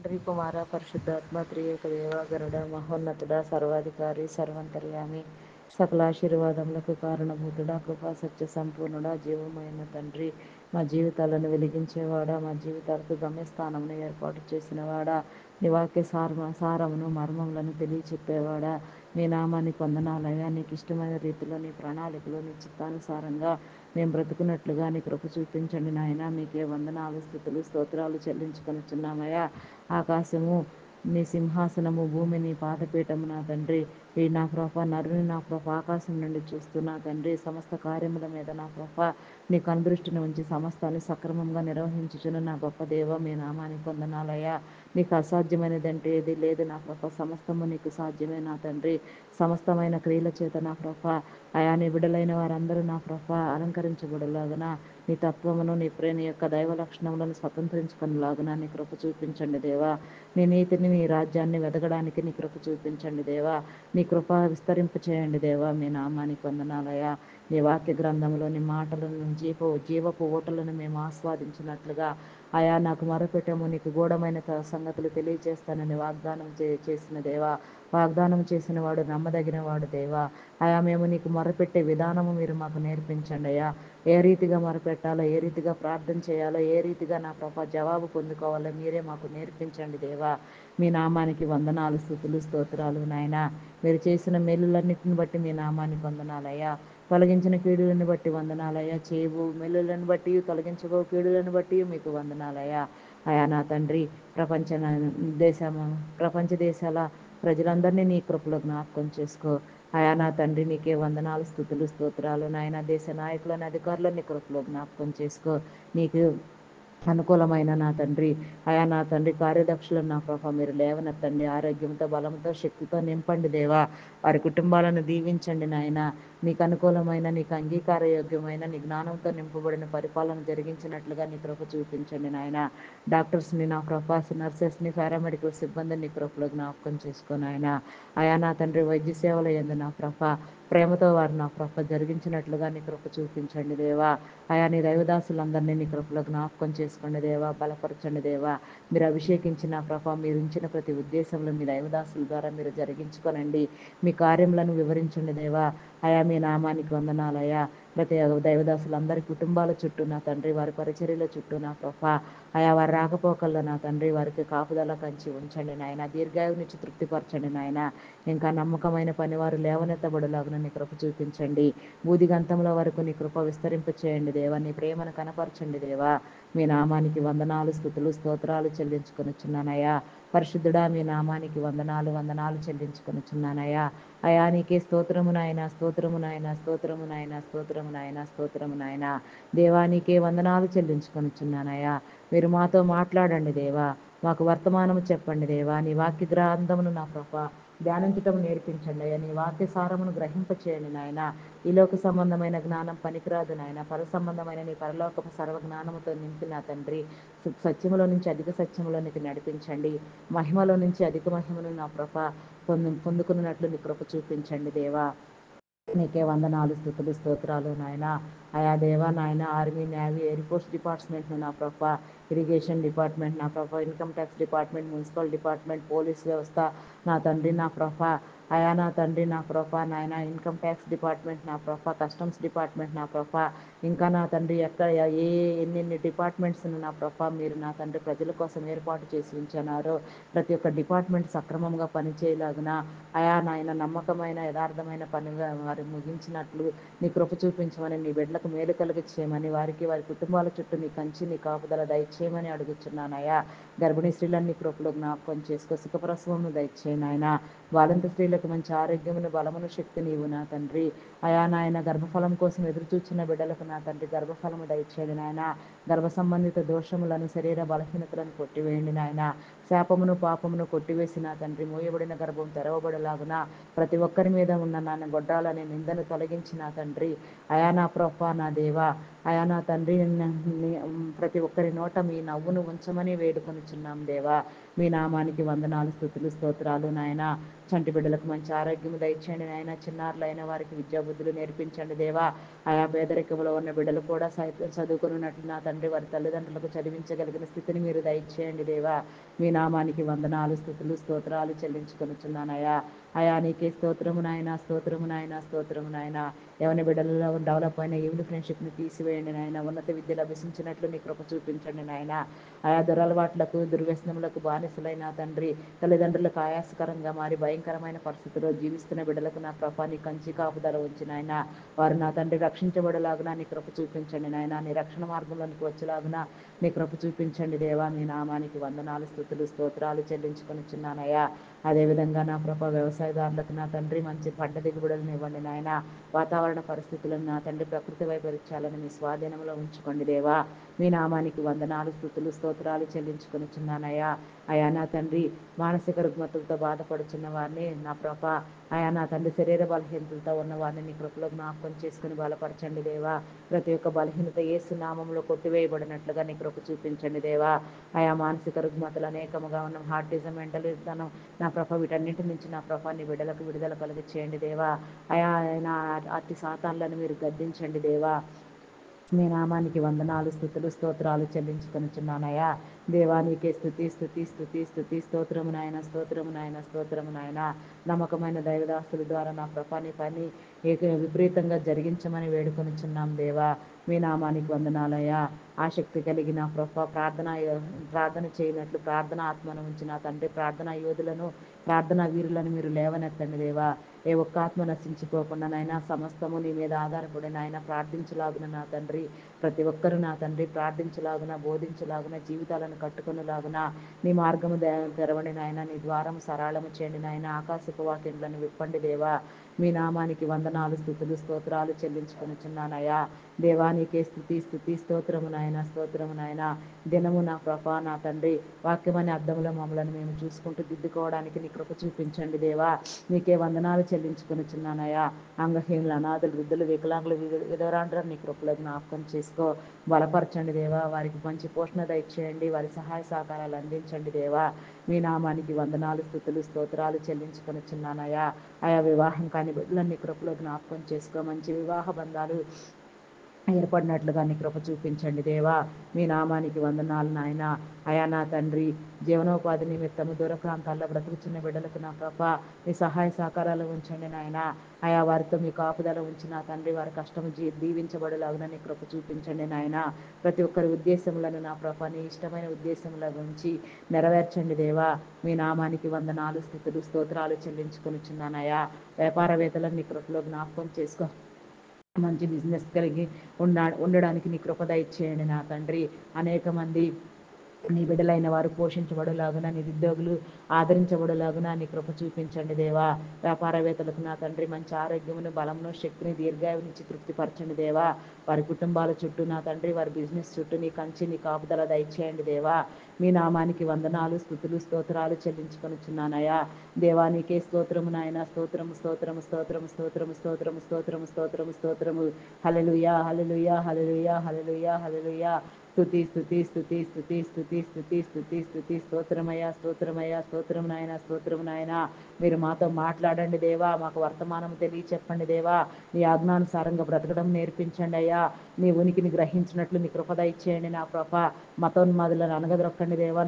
తండ్రి కుమార పరిశుద్ధాత్మ త్రియేక దేవ గరుడ మహోన్నతుడ సర్వాధికారి సర్వంతర్యామి సకలాశీర్వాదములకు కారణభూతుడా కృపా సత్య సంపూర్ణుడా జీవమైన తండ్రి మా జీవితాలను వెలిగించేవాడా మా జీవితాలకు గమ్యస్థానమును ఏర్పాటు చేసినవాడా నీ వాక్య సారమును మర్మములను తెలియచెప్పేవాడా నీ నామానికి వందనాలయ్యా. నీకు ఇష్టమైన రీతిలో నీ ప్రణాళికలో నీ చిత్తానుసారంగా మేము బ్రతుకున్నట్లుగా నీ కృప చూపించండి నాయన. మీకే వందనాలు స్తుతులు స్తోత్రాలు చెల్లించుకొనుచున్నామయ్యా. ఆకాశము నీ సింహాసనము, భూమి నీ పాదపీఠము నా తండ్రి. ఈ నా ప్రభ నరుని నా ప్రభ ఆకాశం నుండి చూస్తున్నా తండ్రి. సమస్త కార్యముల మీద నా ప్రభ నీ కనుదృష్టిని ఉంచి సమస్తాన్ని సక్రమంగా నిర్వహించుచున్న నా గొప్ప దేవ మీ నామానికి వందనాలయ్యా. నీకు అసాధ్యమైనదంటే ఏది లేదు నా ప్రభ. సమస్తము నీకు సాధ్యమే నా తండ్రి. సమస్తమైన క్రియల చేత నా ప్రభ అయా నీ బిడ్డలైన వారందరూ నా ప్రభ అలంకరించబడులాగున నీ తత్వమును నీ ప్రేమ యొక్క దైవ లక్షణములను స్వతంత్రించుకునేలాగున నీ కృప చూపించండి దేవా. నీ నీతిని నీ రాజ్యాన్ని వెతకడానికి నీ కృప చూపించండి దేవా. నీ కృప విస్తరింప చేయండి దేవా. మీ నామానికి వందనాలయ్యా. నీ వాక్య గ్రంథంలోని మాటలను జీవపు ఓటలను మేము ఆస్వాదించినట్లుగా అయా నాకు మొరపెట్టము నీకు గూఢమైన సంగతులు తెలియజేస్తానని వాగ్దానం చేసిన దేవా. వాగ్దానం చేసిన వాడు నమ్మదగిన వాడు దేవా. అయా మేము నీకు మొరపెట్టే విధానము మీరు మాకు నేర్పించండి అయ్యా. ఏ రీతిగా మొరపెట్టాలో, ఏ రీతిగా ప్రార్థన చేయాలో, ఏ రీతిగా నా ప్రభ జవాబు పొందుకోవాలో మీరే మాకు నేర్పించండి దేవా. మీ నామానికి వందనాలు స్తుతులు స్తోత్రాలు నాయన. మీరు చేసిన మేలులన్నిటిని బట్టి మీ నామానికి వందనాలయ్యా. తొలగించిన కీడులను బట్టి వందనాలయ్యా. చేయవు మేలులను బట్టి తొలగించబో కీడులను బట్టి మీకు వందనాలయ్యా. అయా నా తండ్రి ప్రపంచ దేశాల ప్రజలందరినీ నీ కృపలో జ్ఞాపకం చేసుకో. అయా నా తండ్రి నీకే వందనాలు స్తుతులు స్తోత్రాలు నాయన. దేశ నాయకులను అధికారులను నీ కృపలో జ్ఞాపకం చేసుకో. నీకు అనుకూలమైన నా తండ్రి అయా నా తండ్రి కార్యదక్షులను నా ప్రభ మీరు లేవనెత్తండి. ఆరోగ్యంతో బలంతో శక్తితో నింపండి దేవా. వారి కుటుంబాలను దీవించండి నాయన. నీకు అనుకూలమైన నీకు అంగీకారయోగ్యమైన నీ జ్ఞానంతో నింపబడిన పరిపాలన జరిగించినట్లుగా నీ కృప చూపించండి నాయన. డాక్టర్స్ని నా ప్రభ నర్సెస్ని పారామెడికల్ సిబ్బందిని నీ కృపలో జ్ఞాపకం చేసుకొని ఆయన అయా నా తండ్రి వైద్య సేవల యందు నా ప్రభ ప్రేమతో వారు నా ప్రభ జరిగించినట్లుగా నీ కృప చూపించండి దేవా. అయా నీ దైవదాసులందరినీ నీ కృపలో జ్ఞాపకం చేసుకోండి దేవా. బలపరచండి దేవా. మీరు అభిషేకించిన ప్రభ మీరు ఉంచిన ప్రతి ఉద్దేశంలో మీ దైవదాసుల ద్వారా మీరు జరిగించుకోనండి. మీ కార్యములను వివరించండి దేవా. అయా మీ నామానికి వందనాలయ్యా. ప్రతి దైవదాసులందరి కుటుంబాల చుట్టూ నా తండ్రి వారి పరిచర్యల చుట్టూ నా ప్రభ అయా వారి రాకపోకల్లో నా తండ్రి వారికి కాపుదల కంచి ఉంచండి నాయన. దీర్ఘాయువునిచ్చి తృప్తిపరచండి నాయన. ఇంకా నమ్మకమైన పనివారు లేవనెత్తబడులాగున నీ కృప చూపించండి. బూదిగంతంలో వరకు నీ కృప విస్తరింప చేయండి దేవా. నీ ప్రేమను కనపరచండి దేవా. మీ నామానికి వందనాలు స్తుతులు స్తోత్రాలు చెల్లించుకొనుచున్నానయ్యా. పరిశుద్ధుడా మీ నామానికి వందనాలు చెల్లించుకొనుచున్నానయ్యా. అయా నీకే స్తోత్రము నాయన స్తోత్రము నాయన స్తోత్రము నాయన స్తోత్రము నాయన స్తోత్రము నాయన. దేవా నీకే వందనాలు చెల్లించుకొనుచున్నానయ్యా. మీరు మాతో మాట్లాడండి దేవా. మాకు వర్తమానము చెప్పండి దేవా. నీ వాక్య గ్రంథమును నా ప్రభ ధ్యానించటం నేర్పించండి అయ్యా. నీ వాక్య సారమును గ్రహింప చేయండి నాయన. ఈ లోక సంబంధమైన జ్ఞానం పనికిరాదు నాయన. పర సంబంధమైన నీ పరలోకపు సర్వ జ్ఞానముతో నింపి నా తండ్రి సత్యములో నుంచి అధిక సత్యములోనికి నడిపించండి. మహిమలో నుంచి అధిక మహిమను నా ప్రభ పొందుకున్నట్లు నీ కృప చూపించండి దేవా. నీకే వందనాలు స్తుతులు స్తోత్రాలు నాయన. అయా దేవా నాయన ఆర్మీ నేవీ ఎయిర్ ఫోర్స్ డిపార్ట్మెంట్ను నా ప్రభ ఇరిగేషన్ డిపార్ట్మెంట్ నా ప్రభ income tax department municipal department police వ్యవస్థ నా తండ్రి నా ప్రభ అయా నా తండ్రి నా ప్రభ నాయన ఇన్కమ్ ట్యాక్స్ డిపార్ట్మెంట్ నా ప్రభ కస్టమ్స్ డిపార్ట్మెంట్ నా ప్రభ ఇంకా నా తండ్రి ఎక్కడ ఎన్నెన్ని డిపార్ట్మెంట్స్ను నా ప్రభ మీరు నా తండ్రి ప్రజల కోసం ఏర్పాటు చేసి ఉంచున్నారో ప్రతి ఒక్క డిపార్ట్మెంట్ సక్రమంగా పనిచేయలాగున అయా నాయన నమ్మకమైన యథార్థమైన పనిగా వారు ముగించినట్లు నీ కృప చూపించమని నీ బిడ్డలకు మేలు కలిగి చేయమని వారికి వారి కుటుంబాల చుట్టూ నీ కంచి నీ కాపుదల దయచేయమని అడుగుచున్నానయ్యా. గర్భిణీ స్త్రీలన్నీ కృపలో జ్ఞాపకం చేసుకో. సుఖప్రసవమును దయచేయనాయన. బాలింత స్త్రీలకు మంచి ఆరోగ్యమును బలమును శక్తి నీవు నా తండ్రి. అయా నాయన గర్భఫలం కోసం ఎదురు చూచిన బిడ్డలకు నా తండ్రి గర్భఫలము దయచేయండి నాయన. గర్భ సంబంధిత దోషములను శరీర బలహీనతలను కొట్టివేయండి నాయన. శాపమును పాపమును కొట్టివేసి నా తండ్రి మూయబడిన గర్భం తెరవబడలాగున ప్రతి ఒక్కరి మీద ఉన్న నాన్న గొడ్రాలని నిందను తొలగించి నా తండ్రి అయా నా ప్రభ నా దేవా అయా నా తండ్రి ప్రతి ఒక్కరి నోట మీ నవ్వును ఉంచమని వేడుకొనిచున్నాం దేవా. మీ నామానికి వందనాలు స్తుతులు స్తోత్రాలు నాయన. చంటి బిడ్డలకు మంచి ఆరోగ్యం దయచేయండి నాయన. చిన్నారులైన వారికి విద్యాబుద్ధులు నేర్పించండి దేవా. ఆయా పేదరికంలో ఉన్న బిడ్డలు కూడా చదువుకున్నట్లు నా తండ్రి వారి తల్లిదండ్రులకు చదివించగలిగిన స్థితిని మీరు దయచేయండి దేవా. మీ నామానికి వందనాలు, స్తుతులు, స్తోత్రాలు చెల్లించుకొనుచున్నానయ్యా. అయా నీకే స్తోత్రము నాయన, స్తోత్రము నాయన, స్తోత్రము నాయన. ఎవరి బిడ్డలలో డెవలప్ అయిన ఈవిల్ ఫ్రెండ్షిప్ని తీసివేయండి నాయన. ఉన్నత విద్యలు అభ్యసించినట్లు నీ కృప చూపించండి నాయన. ఆయా దురలవాట్లకు, దుర్వ్యసనములకు బానిసలైన తండ్రి, తల్లిదండ్రులకు ఆయాసకరంగా మారి భయంకరమైన పరిస్థితుల్లో జీవిస్తున్న బిడ్డలకు నా ప్రభా నీ కంచి కాపుదల ఉంచి నాయన. వారు నా తండ్రి రక్షించబడేలాగున నీ కృప చూపించండి నాయన. నీ రక్షణ మార్గంలోనికి వచ్చేలాగున నీ కృప చూపించండి దేవా. మీ నామానికి వందనాలు, స్తుతులు, స్తోత్రాలు చెల్లించుకొనిచున్నానయ్యా. అదేవిధంగా నా ప్రభా వ్యవసాయదారులకు నా తండ్రి మంచి పంట దిగుబడులను ఇవ్వండి నాయన. వాతావరణ పరిస్థితులను నా తండ్రి ప్రకృతి వైపరీత్యాలను మీ స్వాధీనంలో ఉంచుకోండి దేవా. మీ నామానికి వందనాలు, స్తుతులు, స్తోత్రాలు చెల్లించుకొనిచున్నానయ్యా. అయా నా తండ్రి మానసిక రుగ్మతలతో బాధపడుచున్న వారిని నా ప్రభా, అయా నా తండ్రి శరీర బలహీనతలతో ఉన్న వారిని నీ కృపలో జ్ఞాపకం చేసుకుని బలపరచండి దేవా. ప్రతి ఒక్క బలహీనత యేసు నామములో కొట్టివేయబడినట్లుగా నీ కృప చూపించండి దేవా. ఆయా మానసిక రుగ్మతలు అనేకముగా ఉన్న హార్టిజం, మెంటలిజం నా ప్రభ వీటన్నింటి నుంచి నా ప్రభా నీ బిడ్డలకు విడుదల కలుగ చేయండి దేవా. అయా నా అతి సాతాన్లను మీరు గద్దించండి దేవా. మీ నామానికి వందనాలు, స్తుతులు, స్తోత్రాలు చెల్లించుకొనుచున్నానయ్యా. దేవా నీకే స్తుతి, స్తుతి, స్తుతి, స్తుతి, స్తోత్రము నాయన, స్తోత్రము నాయన, స్తోత్రము నాయన. నమ్మకమైన దైవదాసుల ద్వారా నా ప్రభా నీ పని విపరీతంగా జరిగించమని వేడుకొనిచున్నాం దేవా. మీ నామానికి వందనాలయ్యా. ఆసక్తి కలిగిన ప్రభా ప్రార్థన చేయనట్లు ప్రార్థన ఆత్మను ఉంచిన తండ్రి, ప్రార్థనా యోధులను, ప్రార్థనా వీరులను మీరు లేవనెత్తండి దేవా. ఏ ఒక్క ఆత్మ నశించిపోకుండా నాయన సమస్తము నీ మీద ఆధారపడి నాయన ప్రార్థించలాగున నా తండ్రి, ప్రతి ఒక్కరూ నా తండ్రి ప్రార్థించలాగున, బోధించలాగున, జీవితాలను కట్టుకునేలాగున నీ మార్గము తెరవండి నాయన. నీ ద్వారము సరళము చేయండి నాయన. ఆకాశపు వాకిట్లను విప్పండి దేవా. మీ నామానికి వందనాలు, స్తుతులు, స్తోత్రాలు చెల్లించుకొనిచున్నానయ్యా. దేవానికే స్తుతి, స్తుతి, స్తోత్రము నాయన, స్తోత్రము నాయన. దినము నా ప్రభా నా తండ్రి వాక్యమనే అద్దంలో మమ్మల్ని మేము చూసుకుంటూ దిద్దుకోవడానికి నీ కృప చూపించండి దేవా. నీకే వందనాలు చెల్లించుకొనిచున్నానయ్యా. అంగహీనులు, అనాథులు, వృద్ధులు, వికలాంగులు, విధవరాండ్రులను నీ కృపలో జ్ఞాపకం చేసుకో బలపరచండి దేవా. వారికి మంచి పోషణ దయచేయండి. వారి సహాయ సహకారాలు అందించండి దేవా. మీ నామానికి వందనాలు, స్తుతులు, స్తోత్రాలు చెల్లించుకొనిచున్నానయ్యా. ఆయా వివాహం కాని బిడ్డలన్నీ కృపలో జ్ఞాపకం చేసుకో మంచి వివాహ బంధాలు ఏర్పడినట్లుగా నీ కృప చూపించండి దేవా. మీ నామానికి వందనాలు నాయన. అయా నా తండ్రి జీవనోపాధి నిమిత్తము దూర ప్రాంతాల్లో బ్రతుకుచున్న బిడ్డలకు నా ప్రభ మీ సహాయ సహకారాలు ఉంచండి నాయన. ఆయా వారితో మీ కాపుదల ఉంచి నా తండ్రి వారి కష్టము దీవించబడేలాగున నీ కృప చూపించండి నాయన. ప్రతి ఒక్కరి ఉద్దేశములను నా ప్రభ నీ ఇష్టమైన ఉద్దేశముల గురించి నెరవేర్చండి దేవా. మీ నామానికి వందనాలు, స్తుతులు, స్తోత్రాలు చెల్లించుకొనిచున్నానయ్యా. వ్యాపారవేత్తలను నీ కృపలో జ్ఞాపకం చేసుకో మంచి బిజినెస్ కలిగి ఉండడానికి నీ కృప దయచేయండి నా తండ్రి. అనేక మంది నీ బిడ్డలైన వారు పోషించబడేలాగున, నిరుద్యోగులు ఆదరించబడేలాగున నీ కృప చూపించండి దేవా. వ్యాపారవేత్తలకు నా తండ్రి మంచి ఆరోగ్యమును, బలమును, శక్తిని, దీర్ఘాయునిచ్చి తృప్తిపరచండి దేవా. వారి కుటుంబాల చుట్టూ నా తండ్రి వారి బిజినెస్ చుట్టూ నీ కంచి, నీ కాపుదల దయచేయండి దేవా. మీ నామానికి వందనాలు, స్తుతులు, స్తోత్రాలు చెల్లించుకొనిచున్నానయ్యా. దేవా నీకే స్తోత్రము నాయన, స్తోత్రము, స్తోత్రము, స్తోత్రము, స్తోత్రము, స్తోత్రము, స్తోత్రము, స్తోత్రము, స్తోత్రము. హల్లెలూయా, హల్లెలూయా, హల్లెలూయా, హల్లెలూయా, హల్లెలూయా. స్తుతి, స్తుతి, స్తుతి, స్తుతి, స్తుతి, స్తుతి, స్తుతి, స్తుతి, స్తోత్రమయ్యా, స్తోత్రమయ్యా, స్తోత్రము నాయన, స్తోత్రము నాయన. మీరు మాతో మాట్లాడండి దేవా. మాకు వర్తమానం తెలియచెప్పండి దేవా. నీ ఆజ్ఞానుసారంగా బ్రతకడం నేర్పించండి అయ్యా. నీ ఉనికిని గ్రహించినట్లు నీ కృప దయచేయండి నా ప్రభ. మతోన్మాదులను అనగదొక్కండి దేవా.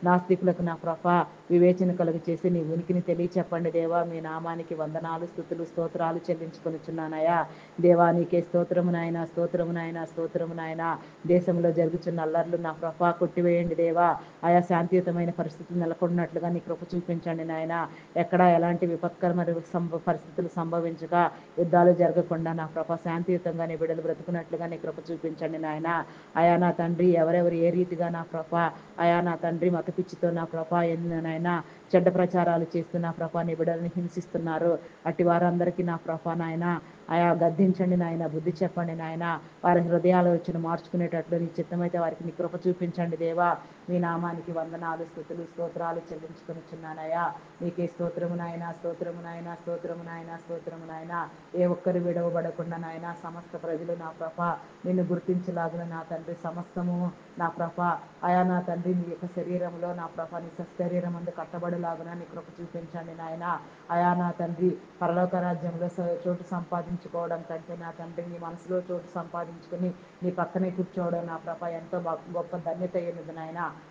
నాస్తికులకు నా ప్రభ వివేచన కలుగు చేసి నీ ఉనికిని తెలియచెప్పండి దేవా. మీ నామానికి వందనాలు, స్తుతులు, స్తోత్రాలు చెల్లించుకొనిచున్నానయ్యా. దేవా నీకే స్తోత్రము నాయన, స్తోత్రము నాయన, స్తోత్రము నాయన. దేశంలో జరుగుతున్న అల్లర్లు నా ప్రభ కొట్టివేయండి దేవా. ఆయా శాంతియుతమైన పరిస్థితులు నెలకొన్నట్లుగా నీ కృప చూపించండి నాయన. ఎక్కడా ఎలాంటి విపత్కరమైన పరిస్థితులు సంభవించక, యుద్ధాలు జరగకుండా నా ప్రభ శాంతియుతంగా నీ బిడ్డలు బ్రతుకున్నట్లుగా నీ కృప చూపించండి నాయన. అయా నా తండ్రి ఎవరెవరు ఏ రీతిగా నా ప్రభ అయా నా తండ్రి మత పిచ్చితో నా ప్రభ నాయనా చెడ్డ ప్రచారాలు చేస్తూ నా ప్రభ నీ బిడ్డలను హింసిస్తున్నారు. అట్టి వారందరికీ నా ప్రభ నాయన ఆయా గద్దించండి నాయన, బుద్ధి చెప్పండి నాయన. వారి హృదయాలు వచ్చిన మార్చుకునేటట్లు నీ చిత్తమైతే వారికి నీ కృప చూపించండి దేవా. మీ నామానికి వందనాలు, స్తుతులు, స్తోత్రాలు చెల్లించుకొనిచున్నానయ్యా. నీకే స్తోత్రము నాయన, స్తోత్రము నాయన, స్తోత్రము నాయన, స్తోత్రము నాయన. ఏ ఒక్కరు విడవబడకుండా నాయన సమస్త ప్రజలు నా ప్రభ నిన్ను గుర్తించలాగున నా తండ్రి సమస్తము నా ప్రభ అయా నా తండ్రి నీ యొక్క శరీరంలో నా ప్రభ నీ శరీరం అందు కట్టబడేలాగున నీ కృప చూపించండి నాయన. అయా నా తండ్రి పరలోక రాజ్యంలో చోటు సంపాదించుకోవడం కంటే నా తండ్రి నీ మనసులో చోటు సంపాదించుకొని నీ పక్కనే కూర్చోవడం నా ప్రభ ఎంతో గొప్ప ధన్యత అయినది నాయన.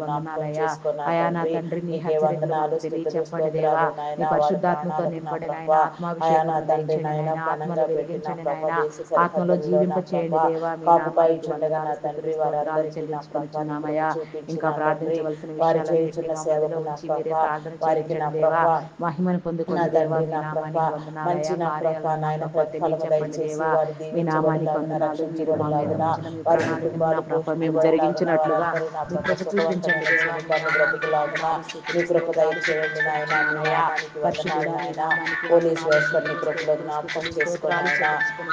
జ్ఞాపకం వందనాలయ్యా. చేసుకున్న అయా నా తండ్రి, తండ్రి నీ నీకే హెచ్చరికలు వందనాలు, మాకు స్తుతులు, తెలియచెప్పండి దేవా. స్తోత్రాలు నీ నాయన. వారి పరిశుద్ధాత్మతో ప్రాణాలకు నా నింపండి నాయన. ప్రభా, అయా నా ఆత్మాభిషేకమును తండ్రి దయచేయండి నాయన, నాయన. ఆత్మలో ఘనంగా పెట్టిన వెలిగించండి ప్రభ నాయన. దేశ ఆత్మలో సరిహద్దుల్లో నా జీవింప చేయండి ప్రభా, దేవా. మీ కాపు నామానికి కాయిచుండగా నా వందనాలు స్తుతులు తండ్రి స్తోత్రాలు వారందరికీ నా ప్రభ నీ కృప చెల్లించుకొనుచున్నామయ్యా. ఇంకా చూపించిన తండ్రి, ప్రార్థించవలసిన వారి విషయాలన్నింటినీ చేయుచున్న మా మధ్యలో సేవకు నా ఉంచి మీరే ప్రభ, ప్రార్థన వారికి నా చేయించండి దేవా. ప్రభ, మహిమను నా పొందుకోండి దేవా. తండ్రి మీ నా ప్రభ, నామానికి మంచి వందనాలయ్యా. నా ప్రభ కార్యాలను మా నాయన ప్రభ ప్రతిఫలము తెలియచెప్పండి దయచేసి దేవా. వారు మీ నామానికి దీవించబడిలాగున, వందనాలు. మీరు మా మీద రక్షించబడిలాగున, ఉంచిన మీ వారి ప్రణాళికను నా కుటుంబాలు ప్రభ మేము పోషించబడిలాగున, జరిగించినట్లుగా వారందరూ నా మీ ప్రభ కృప చూపించండి సుఖవంతమైన దేవా. మీ జీవితాన్ని నామానికి బ్రతుకులాగున వందనాలు నీ స్తుతులు కృప స్తోత్రాలు దయచేయండి నాయన. నీ చెల్లించుకొనుచున్నామయ్యా. నామానికి వందనాలు పరిశుద్ధుడా నీ నాయన. నామానికి పోలీస్ వందనాలు వ్యవస్థ నీ స్తుతులు కృపలో స్తోత్రులు జ్ఞాపకం స్తుతులు చేసుకొని స్తోత్రాలు ఆయన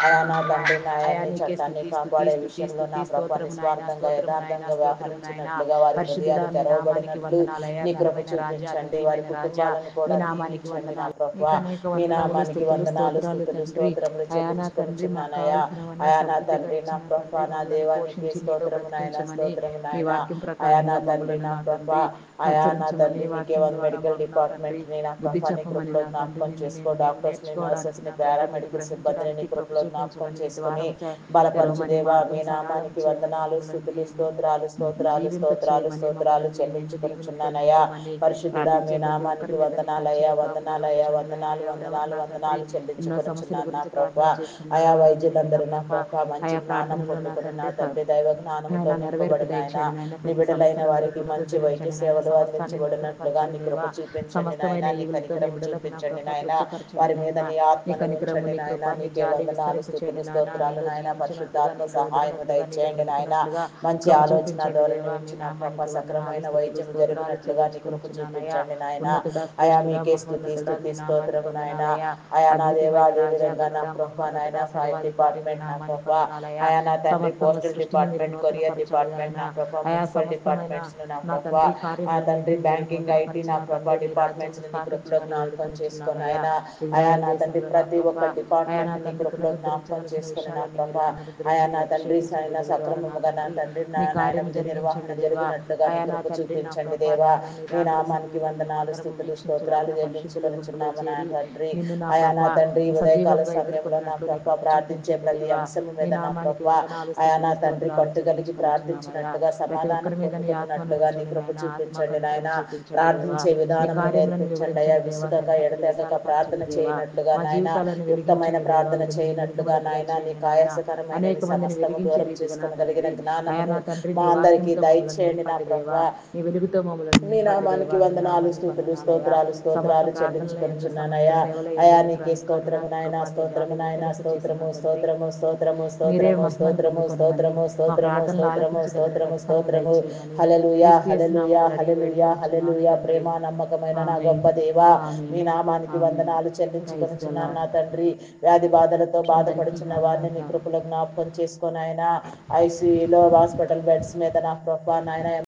అయా నా చెల్లించుకొనుచున్నానయ్యా. తండ్రి అయా నాయాన్ని నీకే చట్టాన్ని స్తుతి స్తుతి కాపాడే స్తుతి విషయంలో స్తుతి నా ప్రభ స్తోత్రము నాయన నిస్వార్థంగా స్తోత్రము నాయన యథార్థంగా స్తోత్రము నాయన. వ్యవహరించినట్లుగా వారి పరిశుద్ధుడా హృదయాలు మీ నామానికి తెరవబడినట్లు వందనాలయ్యా. నీ కృప ఘనమైన రాజా చూపించండి, వారి అద్వితీయమైన రాజా కుటుంబాలను మీ కూడా నామానికి దీవించండి నా వందనాలు. ప్రభ. నీకు అనేక మీ వందనములు నామానికి స్తుతులు వందనాలు స్తోత్రాలు స్తుతులు తండ్రి. స్తోత్రములు అయా నా తండ్రి మాకు చెల్లించుకొనుచున్నానయ్యా. కావలసినవన్నీ అయా నా సమృద్ధిగా తండ్రి నా ఇచ్చిన ప్రభ తండ్రి నా మమ్మలను దేవానికి పోషించి నీలో స్తోత్రము నాయన బ్రతికించమని స్తోత్రము నీ నాయన. వాక్యం అయా నా ప్రకారంగా తండ్రి మమ్మలను నా నా ప్రభ. తండ్రి అయా నా హెచ్చరించమని తండ్రి నీకే వాక్యం వంద ద్వారా మెడికల్ మాకు నా తండ్రి డిపార్ట్మెంట్ ని నా బుద్ధి ప్రభ నీ చెప్పమని కృపలో నా తండ్రి జ్ఞాపకం నిన్ను చేసుకో. నేను మేము డాక్టర్స్ ని నేర్చుకోవడానికి నర్సెస్ ని నా తండ్రి నిన్ను పారామెడికల్ సిబ్బందిని నీ గ్రహించడానికి కృప కృపలో జ్ఞాపకం చూపించమని నీ చేసుకొని ద్వారం బలపరచు తెరవమని దేవా. మార్గం మీ సరాలం నామానికి చేయమని వందనాలు మమ్మల్ని స్తుతులు స్తోత్రాలు స్తోత్రాలు జీవింప స్తోత్రాలు చేయమని స్తోత్రాలు మమ్మల్ని నిండు దీవెనలు చెల్లించుకొనుచున్నానయ్యా. పొందించమని పరిశుద్ధుడా మీ ప్రార్థించే ప్రతి ఒక్కరి నామానికి మీద నీ వందనాలయ్యా కంచెని కాపుదల వందనాలయ్యా ఉంచండి నాయన. వందనాలు ఎవరెవరు వందనాలు నా తండ్రి వందనాలు ఎన్నో సమస్యల చెల్లించుకొనుచున్నాను నా గురించి ప్రభ. ప్రార్థన ఆయా చేస్తున్నారో వాటిని నా వైద్యులందరూ నా ప్రభ ప్రభ మంచి ఆయా జ్ఞానం ప్రార్థనలో నా పొందుకొని నా తండ్రి తండ్రి దైవ జ్ఞానముతో ఆయన నెరవేర్పు నింపబడిన ఆయన దయచేయండి నాయన. ప్రతి నిబిడలైన సమస్యల నుండి వారికి మంచి వైద్య పునరుద్ధరించండి నాయన. సేవలు సమస్తాన్ని అందించబడినట్లుగా నూతనపరచండి నీ కృప దేవా. చూపించండి నాయన. సమస్తమైన నీ ఈవులతో నీ కనికరం బిడ్డలకు నా చూపించండి ప్రభ నాయన. తృప్తిపరచండి వారి మీద నాయన. నీ నీ ఆత్మను కనికరము ఉంచండి నీ కృప నాయన. నీ నీకే జాలి వందనాలు స్తుతులు విస్తరింపచేయండి నాయన. స్తోత్రాలు నీలో నాయన. జీవించినట్లుగా పరిశుద్ధాత్మ నీలో సహాయము ఎదగనట్లుగా నీలో దయచేయండి నాయన. బ్రతుకున్నట్లుగా మంచి కృప ఆలోచన చూపించండి ధోరణి దేవా. మీ ఉంచిన ప్రభ నామానికి వందనాలు సక్రమైన స్తుతులు వైద్యం స్తోత్రాలు జరిగినట్లుగా నీ కృప చెల్లించుకొనుచున్నానయ్యా. చూపించండి నాయన. ఉన్నతుడా అయా శ్రేష్ఠుడా మీకే స్తుతి మహోన్నతుడా స్తుతి మీ నామానికి స్తోత్రము నాయన. వందనాలయ్యా. అయా నా దేవా అద్వితీయమైన అదే రాజా విధంగా నా గనుడా ప్రభ నాయన మహోన్నతుడా ఫైర్ సర్వాధికారి మీ డిపార్ట్మెంట్ నా నామానికి ప్రభ. వందనాలయ్యా. అయా నా తండ్రి సమస్తము పోస్టల్ సృష్టిని మీరు డిపార్ట్మెంట్ కొరియర్ నూతనపరచాలి డిపార్ట్మెంట్ ఆయన. నా ప్రభ ఆయా మున్సిపల్ సమస్తమైన డిపార్ట్మెంట్స్ నా నా ప్రభ. తండ్రి ఆ కార్యములను తండ్రి నిర్మించండి బ్యాంకింగ్ ఐటీ నూతనపరిచిన నా ప్రభ తండ్రి మీ డిపార్ట్మెంట్స్ రాజ్యాన్ని ని కృపలో స్థాపించమని జ్ఞాపకం చేసుకొని వేడుకొనుచున్నామయ్యా. ఆయన. అయా నా ఇజ్రాయెల్ తండ్రి దేశంలో నా ప్రతి ప్రభ ఒక్క ఆయా నా డిపార్ట్మెంట్ ని తండ్రి కృపలో జ్ఞాపకం పునరుద్ధరించవలసిన చేసుకొని నా విషయాలన్నీ ప్రభ. మీరు ఆయా పునరుద్ధరించి నా తండ్రి అభిషేకించండి సైన బిడ్డ ద్వారా నా సక్రమముగా నా తండ్రి తండ్రి మీ నాయన కార్యం విధి నిర్వహణ జరిగించండి దేవా. జరిగినట్లుగా నీ ఆయా నా కృప తండ్రి నా చూపించండి ప్రభ దేవా. నాయన నీ మీ రాకడ నామానికి సమయంలో వందనాలు మేమందరము స్థుతులు స్తోత్రాలు వీక్షించలాగిన పరిశుద్ధుల గుంపులో చెల్లించుకొనుచున్నాము నా చేరి తండ్రి. నిన్ను నా అయా ప్రభ నా తండ్రి ఈ ఉదయకాల సజీవంగా సమయంలో నా ఎదుర్కొన్నట్లు నీ ప్రభ కృప ప్రార్థించే చూపించండి ప్రతి దేవా. అంశము మీ మీద నా నామానికి ప్రభ. వందనాలు అయా స్తుతులు నా తండ్రి స్తోత్రాలు పట్టుగలిగి చెల్లించుకొనుచున్నామయ్యా. ప్రార్థించినట్లుగా ప్రతి సమాధానం ఒక్కరి మీద నీ ఆత్మను పొందుకున్నట్లుగా నీ ఉంచండి కృప నాయన. ఆత్మ చూపించండి నాయన. కనికరం చూపించండి దేవా. ప్రార్థించే నీ విధానమును కార్యములను నేర్పించండి అయ్యా. వివరించండి దేవా. విసుకక కనిపెట్టి ఎడతెగక ప్రార్థన విశాలపరచండి దేవా. చేయనట్లుగా మా నాయన. జీవితాలను యుక్తమైన వెలిగించండి దేవా. ప్రార్థన విడుదల చేయనట్లుగా నిండుదలకు నాయన. నీ దయచేయండి నాయన. కాయాసకరమైనవి అనేక మందిని సమస్తము వెలిగించే దూరం రీతిగా నా చేసుకొనగలిగిన తండ్రి ఆయా జ్ఞానమును నా తండ్రి మా నీ అందరికీ వాక్యంతో మమ్మల్ని దయచేయండి నా నింపండి ప్రభ. దేవా. నీ వెలుగుతో మమ్మల్ని మీ నింపండి నామానికి దేవా. మీ వందనాలు నామానికి స్తుతులు వందనాలయ్యా. స్తోత్రాలు సమస్త స్తోత్రాలు ప్రార్థనల యందు సమస్త చెల్లించుకొనుచున్నానయ్యా. సేవల అయా యందు నీకే శ్రమింపండి నా స్తోత్రము నాయన. ప్రభా. నీ స్తోత్రము జాలి నాయన. విస్తరింపచేసి నా స్తోత్రము తండ్రి స్తోత్రము స్తోత్రము మీరే స్తోత్రము మహిమను స్తోత్రము పొందుకొనమని స్తోత్రము మా స్తోత్రము ప్రార్థనలు స్తోత్రము ఆలకించదగిన స్తోత్రము ప్రతిఫలమును స్తోత్రము. దయచేయమని హల్లెలూయా క్రీస్తు యేసు హల్లెలూయా నామములో అడిగి హల్లెలూయా వేడుకొనుచున్నాను హల్లెలూయా. తండ్రి. ప్రేమ నమ్మకమైన నా ఆమేన్. గొప్ప దేవా. మీ ఆమేన్. నామానికి ఆమేన్. వందనాలు ప్రైజ్ ద చెల్లించుకొనుచున్నాను లార్డ్. నా తండ్రి. వ్యాధి బాధలతో అందరికీ బాధపడుచున్న వారిని నీ వందనాలు. కృపలో జ్ఞాపకం చేసుకొని ఆయన ఐసీయూలో హాస్పిటల్ బెడ్స్ మీద నా ప్రభ నాయన